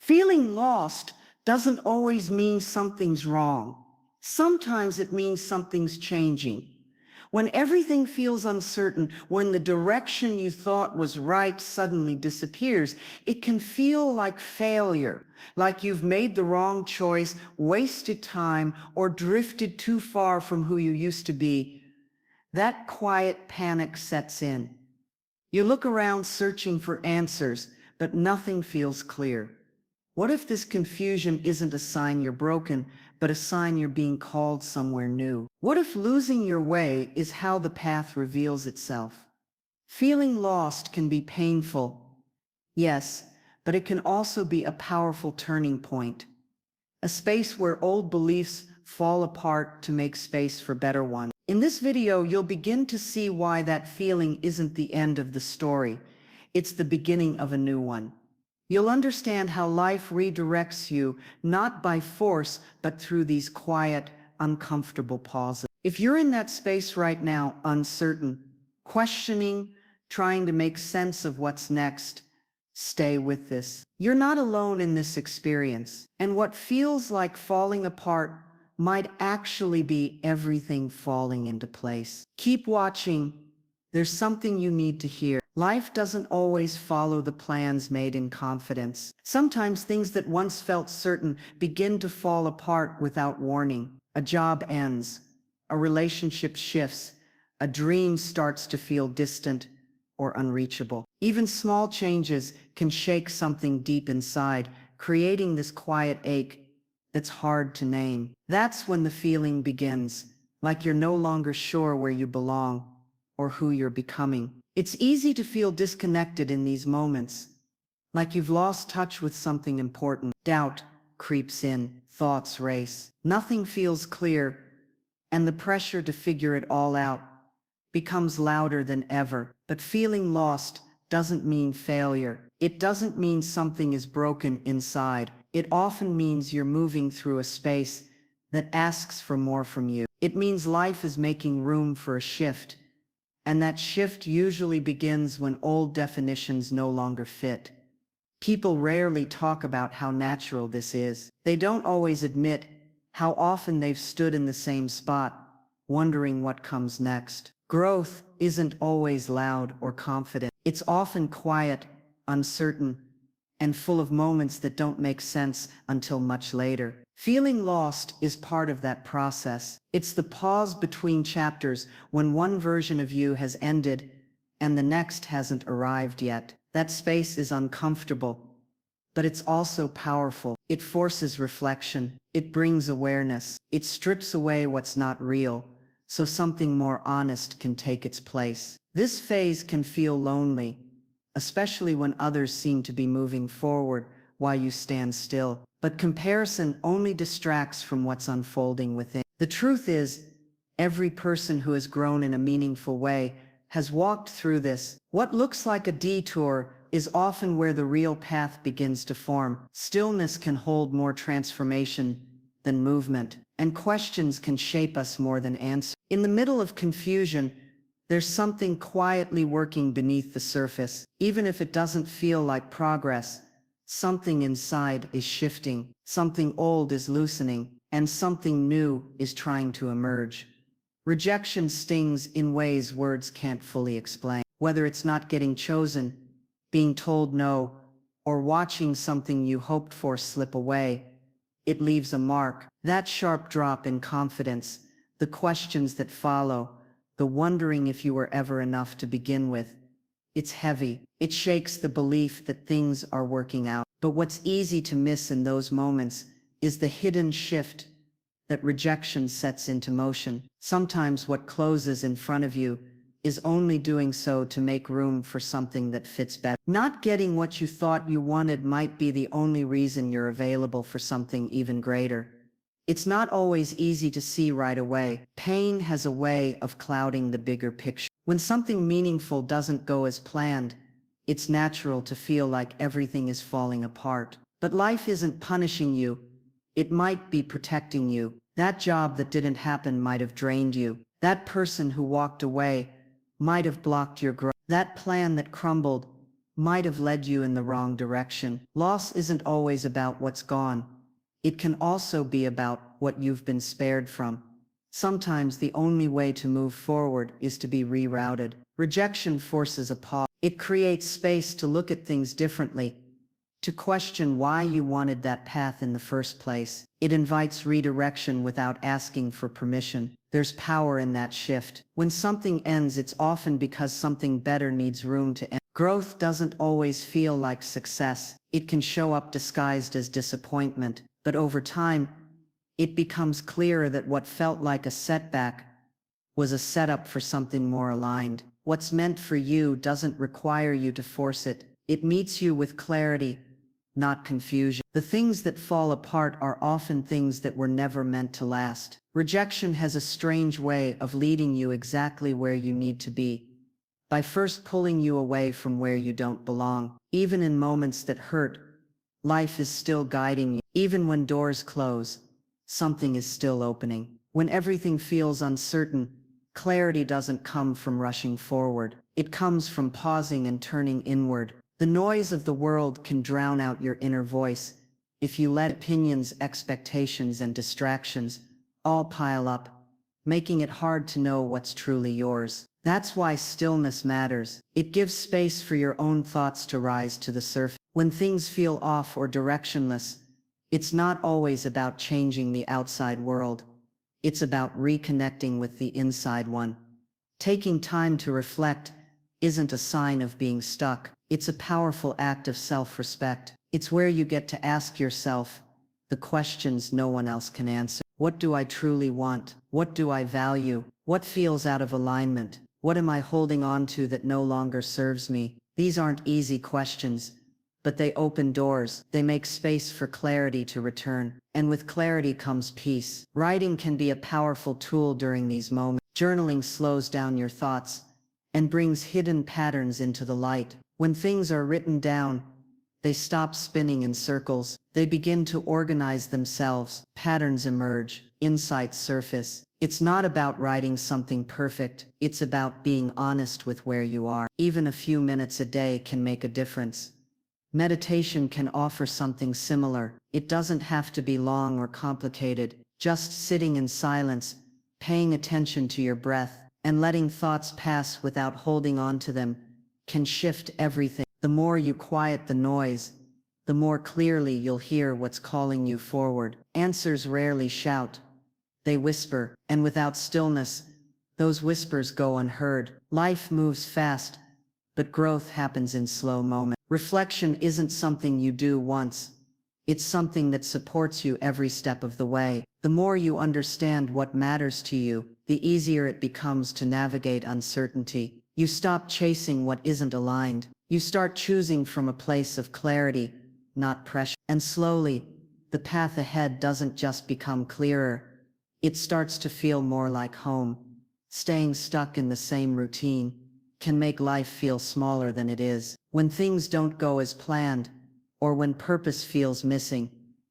Feeling lost doesn't always mean something's wrong. Sometimes it means something's changing. When everything feels uncertain, when the direction you thought was right suddenly disappears, it can feel like failure, like you've made the wrong choice, wasted time, or drifted too far from who you used to be. That quiet panic sets in. You look around searching for answers, but nothing feels clear. What if this confusion isn't a sign you're broken, but a sign you're being called somewhere new? What if losing your way is how the path reveals itself? Feeling lost can be painful, yes, but it can also be a powerful turning point. A space where old beliefs fall apart to make space for better ones. In this video, you'll begin to see why that feeling isn't the end of the story. It's the beginning of a new one. You'll understand how life redirects you, not by force, but through these quiet, uncomfortable pauses. If you're in that space right now, uncertain, questioning, trying to make sense of what's next, stay with this. You're not alone in this experience, and what feels like falling apart might actually be everything falling into place. Keep watching. There's something you need to hear. Life doesn't always follow the plans made in confidence. Sometimes things that once felt certain begin to fall apart without warning. A job ends, a relationship shifts, a dream starts to feel distant or unreachable. Even small changes can shake something deep inside, creating this quiet ache that's hard to name. That's when the feeling begins, like you're no longer sure where you belong or who you're becoming. It's easy to feel disconnected in these moments, like you've lost touch with something important. Doubt creeps in, thoughts race, nothing feels clear, and the pressure to figure it all out becomes louder than ever. But feeling lost doesn't mean failure. It doesn't mean something is broken inside. It often means you're moving through a space that asks for more from you. It means life is making room for a shift, and that shift usually begins when old definitions no longer fit. People rarely talk about how natural this is. They don't always admit how often they've stood in the same spot, wondering what comes next. Growth isn't always loud or confident. It's often quiet, uncertain, and full of moments that don't make sense until much later. Feeling lost is part of that process. It's the pause between chapters when one version of you has ended and the next hasn't arrived yet. That space is uncomfortable, but it's also powerful. It forces reflection. It brings awareness. It strips away what's not real, so something more honest can take its place. This phase can feel lonely, especially when others seem to be moving forward while you stand still. But comparison only distracts from what's unfolding within. The truth is, every person who has grown in a meaningful way has walked through this. What looks like a detour is often where the real path begins to form. Stillness can hold more transformation than movement, and questions can shape us more than answers. In the middle of confusion, there's something quietly working beneath the surface. Even if it doesn't feel like progress, something inside is shifting, something old is loosening, and something new is trying to emerge. Rejection stings in ways words can't fully explain. Whether it's not getting chosen, being told no, or watching something you hoped for slip away, it leaves a mark. That sharp drop in confidence, the questions that follow, the wondering if you were ever enough to begin with, it's heavy. It shakes the belief that things are working out. But what's easy to miss in those moments is the hidden shift that rejection sets into motion. Sometimes what closes in front of you is only doing so to make room for something that fits better. Not getting what you thought you wanted might be the only reason you're available for something even greater. It's not always easy to see right away. Pain has a way of clouding the bigger picture. When something meaningful doesn't go as planned, it's natural to feel like everything is falling apart. But life isn't punishing you. It might be protecting you. That job that didn't happen might have drained you. That person who walked away might have blocked your growth. That plan that crumbled might have led you in the wrong direction. Loss isn't always about what's gone. It can also be about what you've been spared from. Sometimes the only way to move forward is to be rerouted. Rejection forces a pause. It creates space to look at things differently, to question why you wanted that path in the first place. It invites redirection without asking for permission. There's power in that shift. When something ends, it's often because something better needs room to end. Growth doesn't always feel like success. It can show up disguised as disappointment, but over time, it becomes clearer that what felt like a setback was a setup for something more aligned. What's meant for you doesn't require you to force it. It meets you with clarity, not confusion. The things that fall apart are often things that were never meant to last. Rejection has a strange way of leading you exactly where you need to be, by first pulling you away from where you don't belong. Even in moments that hurt, life is still guiding you. Even when doors close, something is still opening. When everything feels uncertain, clarity doesn't come from rushing forward. It comes from pausing and turning inward. The noise of the world can drown out your inner voice if you let opinions, expectations, and distractions all pile up, making it hard to know what's truly yours. That's why stillness matters. It gives space for your own thoughts to rise to the surface. When things feel off or directionless, it's not always about changing the outside world. It's about reconnecting with the inside one. Taking time to reflect isn't a sign of being stuck. It's a powerful act of self-respect. It's where you get to ask yourself the questions no one else can answer. What do I truly want? What do I value? What feels out of alignment? What am I holding on to that no longer serves me? These aren't easy questions, but they open doors. They make space for clarity to return. And with clarity comes peace. Writing can be a powerful tool during these moments. Journaling slows down your thoughts and brings hidden patterns into the light. When things are written down, they stop spinning in circles. They begin to organize themselves. Patterns emerge. Insights surface. It's not about writing something perfect. It's about being honest with where you are. Even a few minutes a day can make a difference. Meditation can offer something similar. It doesn't have to be long or complicated. Just sitting in silence, paying attention to your breath, and letting thoughts pass without holding on to them can shift everything. The more you quiet the noise, the more clearly you'll hear what's calling you forward. Answers rarely shout. They whisper, and without stillness, those whispers go unheard. Life moves fast, but growth happens in slow moments. Reflection isn't something you do once. It's something that supports you every step of the way. The more you understand what matters to you, the easier it becomes to navigate uncertainty. You stop chasing what isn't aligned. You start choosing from a place of clarity, not pressure. And slowly, the path ahead doesn't just become clearer. It starts to feel more like home. Staying stuck in the same routine can make life feel smaller than it is. When things don't go as planned, or when purpose feels missing,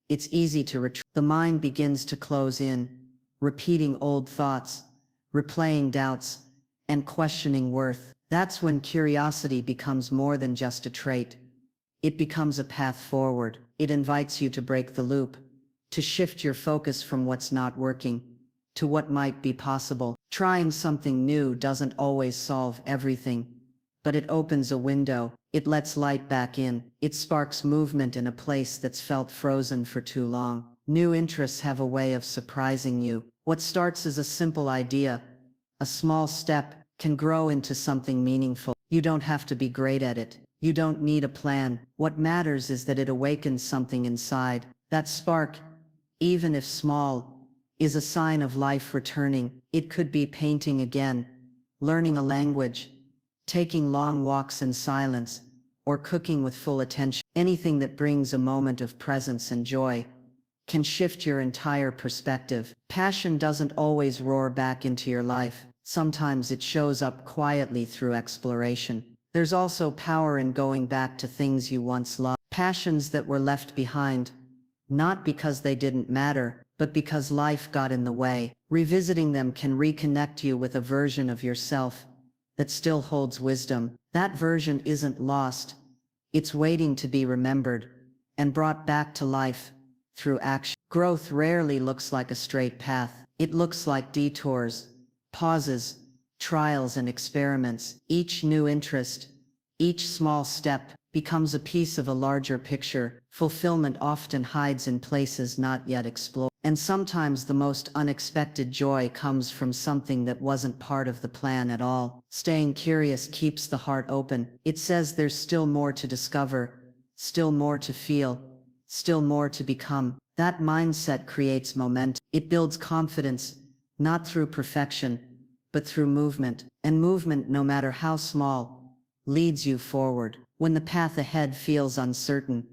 it's easy to retreat. The mind begins to close in, repeating old thoughts, replaying doubts, and questioning worth. That's when curiosity becomes more than just a trait. It becomes a path forward. It invites you to break the loop, to shift your focus from what's not working to what might be possible. Trying something new doesn't always solve everything, but it opens a window. It lets light back in. It sparks movement in a place that's felt frozen for too long. New interests have a way of surprising you. What starts as a simple idea, a small step, can grow into something meaningful. You don't have to be great at it. You don't need a plan. What matters is that it awakens something inside. That spark, even if small, is a sign of life returning. It could be painting again, learning a language, taking long walks in silence, or cooking with full attention. Anything that brings a moment of presence and joy can shift your entire perspective. Passion doesn't always roar back into your life. Sometimes it shows up quietly through exploration. There's also power in going back to things you once loved. Passions that were left behind, not because they didn't matter, but because life got in the way. Revisiting them can reconnect you with a version of yourself that still holds wisdom. That version isn't lost. It's waiting to be remembered and brought back to life through action. Growth rarely looks like a straight path. It looks like detours, pauses, trials and experiments. Each new interest, each small step becomes a piece of a larger picture. Fulfillment often hides in places not yet explored. And sometimes the most unexpected joy comes from something that wasn't part of the plan at all. Staying curious keeps the heart open. It says there's still more to discover, still more to feel, still more to become. That mindset creates momentum. It builds confidence, not through perfection, but through movement. And movement, no matter how small, leads you forward. When the path ahead feels uncertain,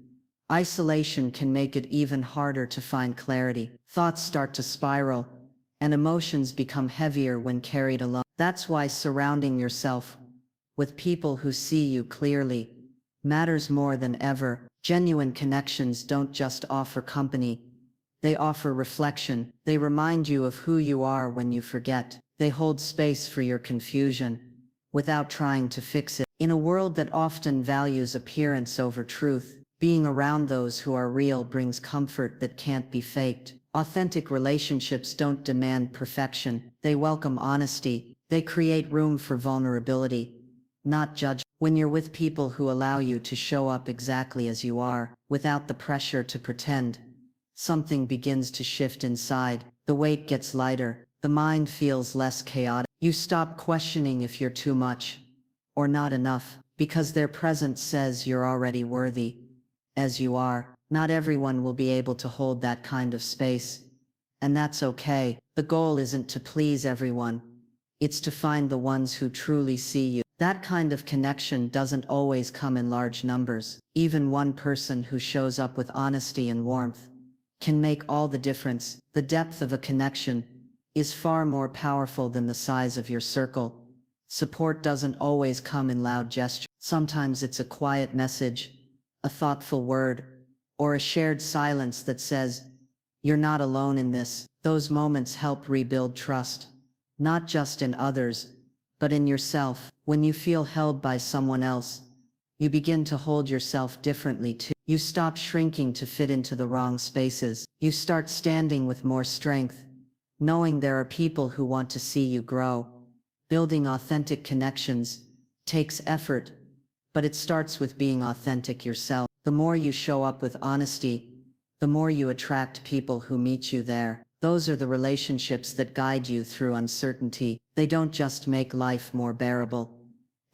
isolation can make it even harder to find clarity. Thoughts start to spiral, and emotions become heavier when carried alone. That's why surrounding yourself with people who see you clearly matters more than ever. Genuine connections don't just offer company, they offer reflection. They remind you of who you are when you forget. They hold space for your confusion without trying to fix it. In a world that often values appearance over truth, being around those who are real brings comfort that can't be faked. Authentic relationships don't demand perfection. They welcome honesty. They create room for vulnerability, not judgment. When you're with people who allow you to show up exactly as you are, without the pressure to pretend, something begins to shift inside. The weight gets lighter. The mind feels less chaotic. You stop questioning if you're too much or not enough, because their presence says you're already worthy as you are. Not everyone will be able to hold that kind of space, and that's okay. The goal isn't to please everyone, it's to find the ones who truly see you. That kind of connection doesn't always come in large numbers. Even one person who shows up with honesty and warmth can make all the difference. The depth of a connection is far more powerful than the size of your circle. Support doesn't always come in loud gestures. Sometimes it's a quiet message, a thoughtful word, or a shared silence that says, "You're not alone in this." Those moments help rebuild trust, not just in others, but in yourself. When you feel held by someone else, you begin to hold yourself differently too. You stop shrinking to fit into the wrong spaces. You start standing with more strength, knowing there are people who want to see you grow. Building authentic connections takes effort, but it starts with being authentic yourself. The more you show up with honesty, the more you attract people who meet you there. Those are the relationships that guide you through uncertainty. They don't just make life more bearable.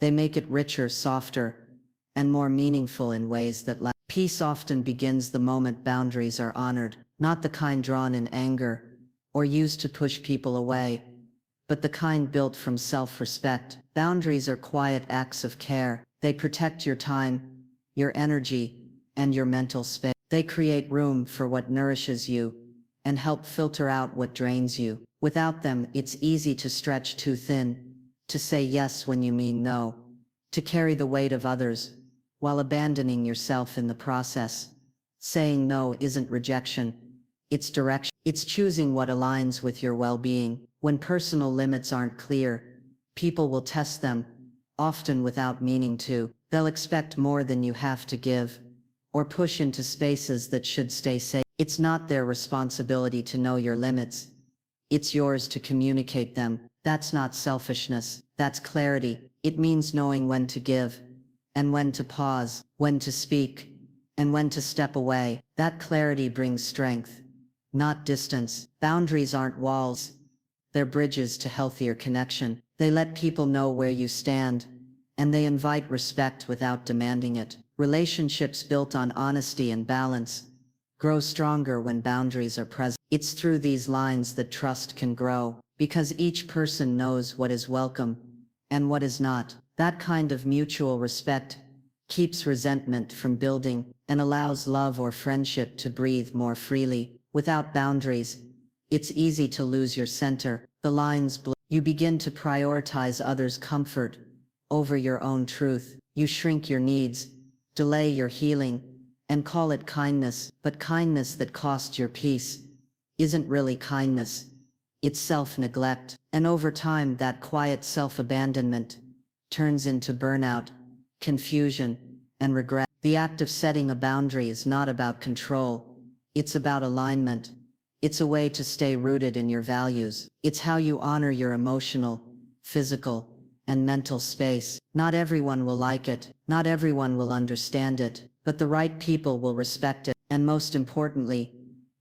They make it richer, softer, and more meaningful in ways that last. Peace often begins the moment boundaries are honored, not the kind drawn in anger or used to push people away, but the kind built from self-respect. Boundaries are quiet acts of care. They protect your time, your energy, and your mental space. They create room for what nourishes you and help filter out what drains you. Without them, it's easy to stretch too thin, to say yes when you mean no, to carry the weight of others while abandoning yourself in the process. Saying no isn't rejection, it's direction. It's choosing what aligns with your well-being. When personal limits aren't clear, people will test them, often without meaning to. They'll expect more than you have to give, or push into spaces that should stay safe. It's not their responsibility to know your limits. It's yours to communicate them. That's not selfishness, that's clarity. It means knowing when to give, and when to pause, when to speak, and when to step away. That clarity brings strength, not distance. Boundaries aren't walls, they're bridges to healthier connection. They let people know where you stand, and they invite respect without demanding it. Relationships built on honesty and balance grow stronger when boundaries are present. It's through these lines that trust can grow, because each person knows what is welcome and what is not. That kind of mutual respect keeps resentment from building and allows love or friendship to breathe more freely. Without boundaries, it's easy to lose your center. The lines blur. You begin to prioritize others' comfort over your own truth. You shrink your needs, delay your healing, and call it kindness. But kindness that costs your peace isn't really kindness. It's self-neglect. And over time, that quiet self-abandonment turns into burnout, confusion, and regret. The act of setting a boundary is not about control. It's about alignment. It's a way to stay rooted in your values. It's how you honor your emotional, physical, and mental space. Not everyone will like it. Not everyone will understand it. But the right people will respect it. And most importantly,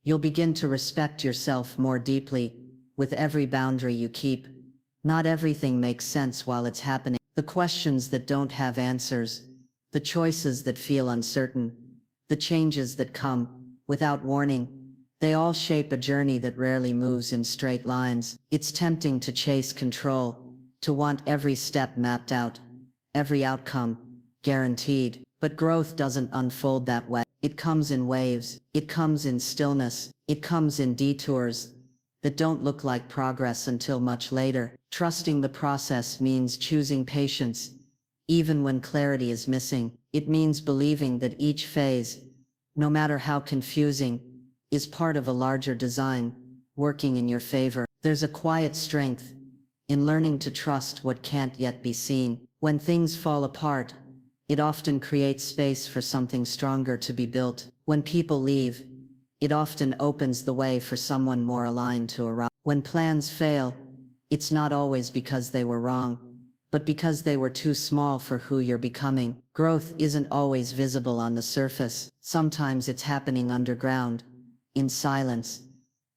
you'll begin to respect yourself more deeply with every boundary you keep. Not everything makes sense while it's happening. The questions that don't have answers, the choices that feel uncertain, the changes that come without warning, they all shape a journey that rarely moves in straight lines. It's tempting to chase control, to want every step mapped out, every outcome guaranteed. But growth doesn't unfold that way. It comes in waves, it comes in stillness, it comes in detours that don't look like progress until much later. Trusting the process means choosing patience, even when clarity is missing. It means believing that each phase, no matter how confusing, is part of a larger design, working in your favor. There's a quiet strength in learning to trust what can't yet be seen. When things fall apart, it often creates space for something stronger to be built. When people leave, it often opens the way for someone more aligned to arrive. When plans fail, it's not always because they were wrong, but because they were too small for who you're becoming. Growth isn't always visible on the surface. Sometimes it's happening underground, in silence,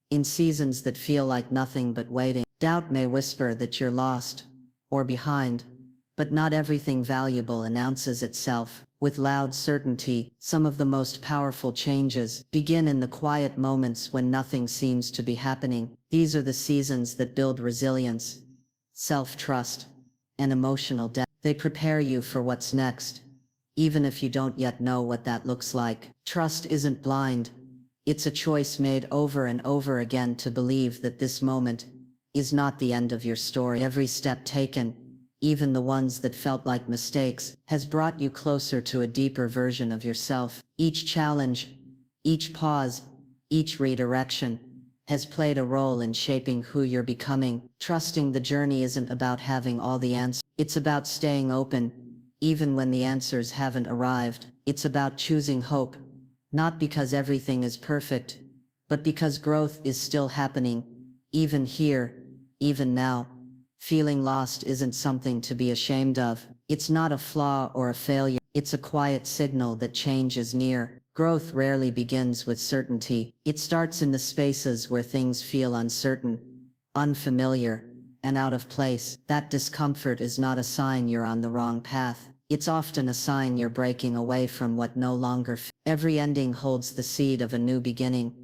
in seasons that feel like nothing but waiting. Doubt may whisper that you're lost or behind, but not everything valuable announces itself with loud certainty. Some of the most powerful changes begin in the quiet moments when nothing seems to be happening. These are the seasons that build resilience, self-trust, and emotional depth. They prepare you for what's next, even if you don't yet know what that looks like. Trust isn't blind. It's a choice made over and over again to believe that this moment is not the end of your story. Every step taken, even the ones that felt like mistakes, has brought you closer to a deeper version of yourself. Each challenge, each pause, each redirection has played a role in shaping who you're becoming. Trusting the journey isn't about having all the answers. It's about staying open, even when the answers haven't arrived. It's about choosing hope, not because everything is perfect, but because growth is still happening, even here, even now. Feeling lost isn't something to be ashamed of. It's not a flaw or a failure. It's a quiet signal that change is near. Growth rarely begins with certainty. It starts in the spaces where things feel uncertain, unfamiliar, and out of place. That discomfort is not a sign you're on the wrong path. It's often a sign you're breaking away from what no longer fits. Every ending holds the seed of a new beginning,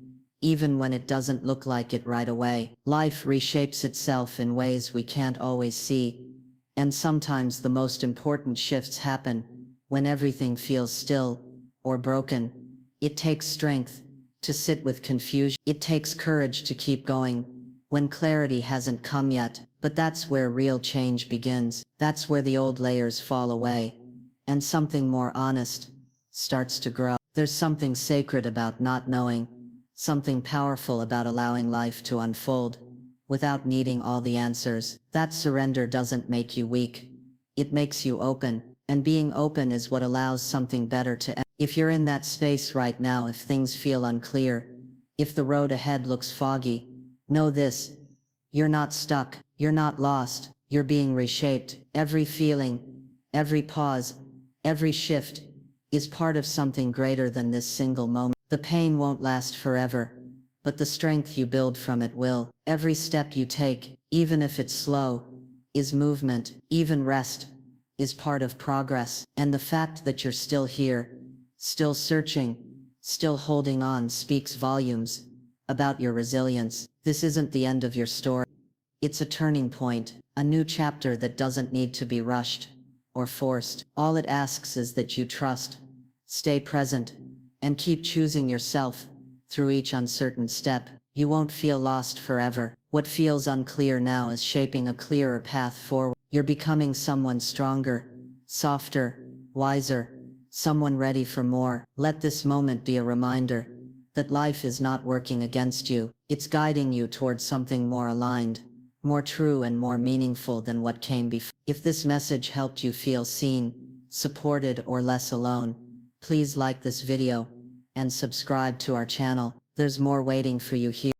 even when it doesn't look like it right away. Life reshapes itself in ways we can't always see, and sometimes the most important shifts happen when everything feels still or broken. It takes strength to sit with confusion. It takes courage to keep going when clarity hasn't come yet. But that's where real change begins. That's where the old layers fall away, and something more honest starts to grow. There's something sacred about not knowing, something powerful about allowing life to unfold without needing all the answers. That surrender doesn't make you weak. It makes you open, and being open is what allows something better to end. If you're in that space right now, if things feel unclear, if the road ahead looks foggy, know this: you're not stuck, you're not lost, you're being reshaped. Every feeling, every pause, every shift is part of something greater than this single moment. The pain won't last forever, but the strength you build from it will. Every step you take, even if it's slow, is movement. Even rest is part of progress. And the fact that you're still here, still searching, still holding on, speaks volumes about your resilience. This isn't the end of your story. It's a turning point, a new chapter that doesn't need to be rushed or forced. All it asks is that you trust, stay present, and keep choosing yourself through each uncertain step. You won't feel lost forever. What feels unclear now is shaping a clearer path forward. You're becoming someone stronger, softer, wiser, someone ready for more. Let this moment be a reminder that life is not working against you. It's guiding you towards something more aligned, more true, and more meaningful than what came before. If this message helped you feel seen, supported, or less alone, Please like this video and subscribe to our channel. There's more waiting for you here.